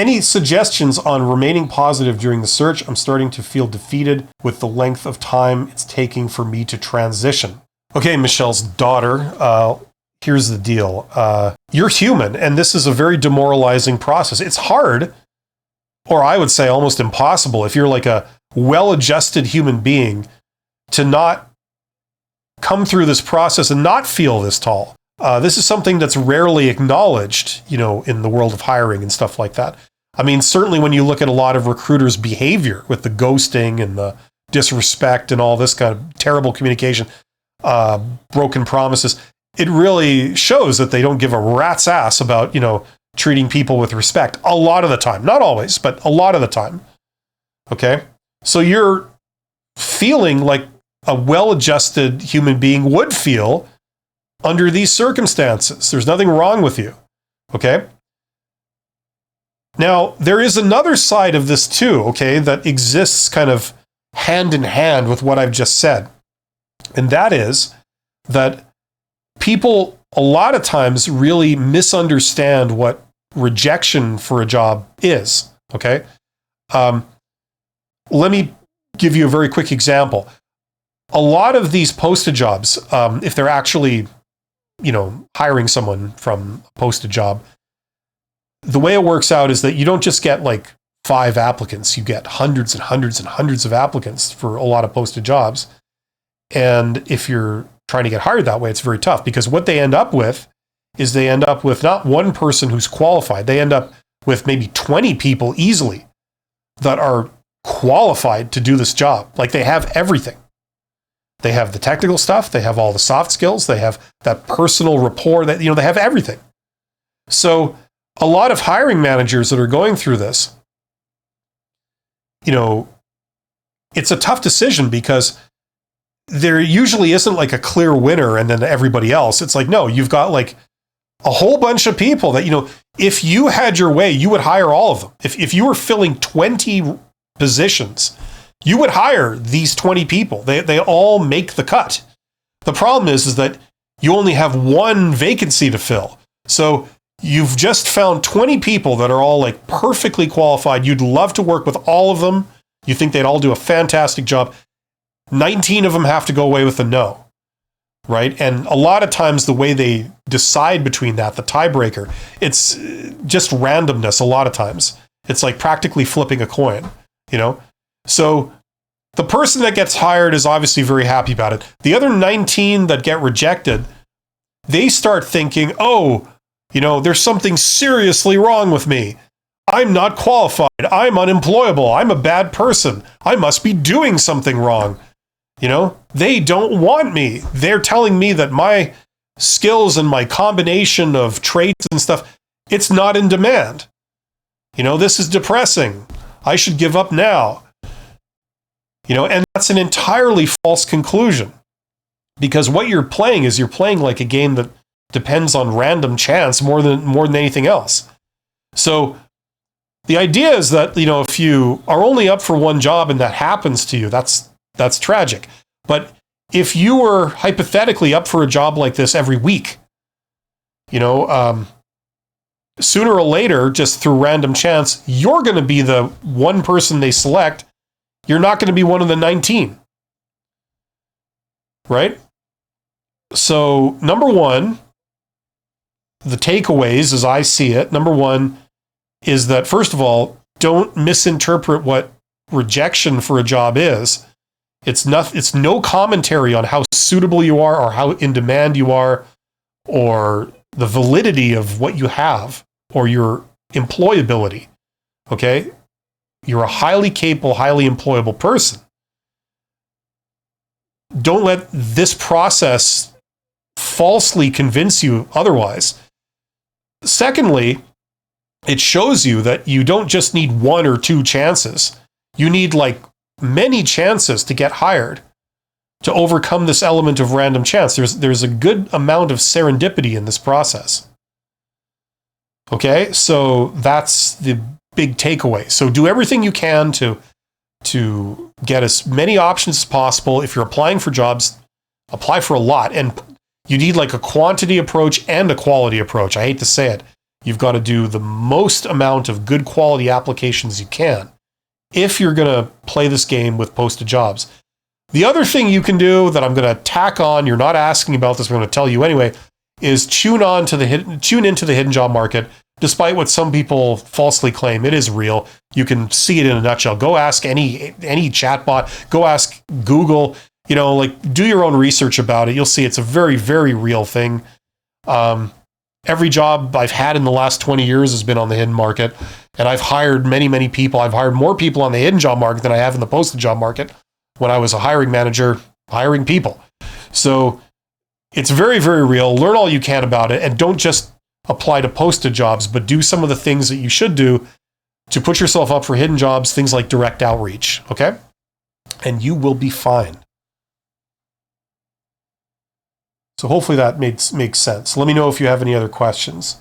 Any suggestions on remaining positive during the search? I'm starting to feel defeated with the length of time it's taking for me to transition. Okay, Michelle's daughter, here's the deal. You're human, and this is a very demoralizing process. It's hard, or I would say almost impossible, if you're like a well-adjusted human being, to not come through this process and not feel this tall. This is something that's rarely acknowledged, in the world of hiring and stuff like that. I mean, certainly when you look at a lot of recruiters' behavior with the ghosting and the disrespect and all this kind of terrible communication, broken promises, it really shows that they don't give a rat's ass about, treating people with respect a lot of the time. Not always, but a lot of the time. Okay? So you're feeling like a well-adjusted human being would feel under these circumstances. There's nothing wrong with you. Okay? Now, there is another side of this too, okay, that exists kind of hand in hand with what I've just said. And that is that people a lot of times really misunderstand what rejection for a job is, okay? Let me give you a very quick example. A lot of these posted jobs, if they're actually, hiring someone from a posted job, the way it works out is that you don't just get like 5 applicants, you get hundreds and hundreds and hundreds of applicants for a lot of posted jobs. And if you're trying to get hired that way, it's very tough, because what they end up with is they end up with not one person who's qualified. They end up with maybe 20 people easily that are qualified to do this job. Like, they have everything. They have the technical stuff. They have all the soft skills. They have that personal rapport that, they have everything. So a lot of hiring managers that are going through this, it's a tough decision, because there usually isn't like a clear winner and then everybody else. It's like, no, you've got like a whole bunch of people that, if you had your way, you would hire all of them. If you were filling 20 positions, you would hire these 20 people. They all make the cut. The problem is that you only have one vacancy to fill. So you've just found 20 people that are all like perfectly qualified. You'd love to work with all of them. You think they'd all do a fantastic job. 19 of them have to go away with a no, right? And a lot of times the way they decide between that, the tiebreaker, it's just randomness a lot of times. It's like practically flipping a coin, So the person that gets hired is obviously very happy about it. The other 19 that get rejected, they start thinking, there's something seriously wrong with me. I'm not qualified. I'm unemployable. I'm a bad person. I must be doing something wrong. They don't want me. They're telling me that my skills and my combination of traits and stuff, it's not in demand. This is depressing. I should give up now. And that's an entirely false conclusion, because what you're playing is you're playing like a game that depends on random chance more than anything else. So the idea is that, if you are only up for one job and that happens to you, that's tragic. But if you were hypothetically up for a job like this every week, sooner or later, just through random chance, you're going to be the one person they select. You're not going to be one of the 19. Right? So, number one, the takeaways as I see it, number one is that, first of all, don't misinterpret what rejection for a job is. It's no commentary on how suitable you are or how in demand you are or the validity of what you have or your employability. Okay? You're a highly capable, highly employable person. Don't let this process falsely convince you otherwise. Secondly, it shows you that you don't just need one or two chances. You need like many chances to get hired, to overcome this element of random chance. There's a good amount of serendipity in this process. Okay, so that's the big takeaway. So do everything you can to get as many options as possible. If you're applying for jobs, apply for a lot. And you need like a quantity approach and a quality approach. I hate to say it. You've got to do the most amount of good quality applications you can if you're going to play this game with posted jobs. The other thing you can do that I'm going to tack on, you're not asking about this, I'm going to tell you anyway, is tune into the hidden job market. Despite what some people falsely claim, it is real. You can see it in a nutshell. Go ask any chatbot. Go ask Google. Do your own research about it. You'll see it's a very, very real thing. Every job I've had in the last 20 years has been on the hidden market, and I've hired many, many people. I've hired more people on the hidden job market than I have in the posted job market when I was a hiring manager hiring people. So it's very, very real. Learn all you can about it, and don't just apply to posted jobs, but do some of the things that you should do to put yourself up for hidden jobs, things like direct outreach, okay? And you will be fine. So hopefully that makes sense. Let me know if you have any other questions.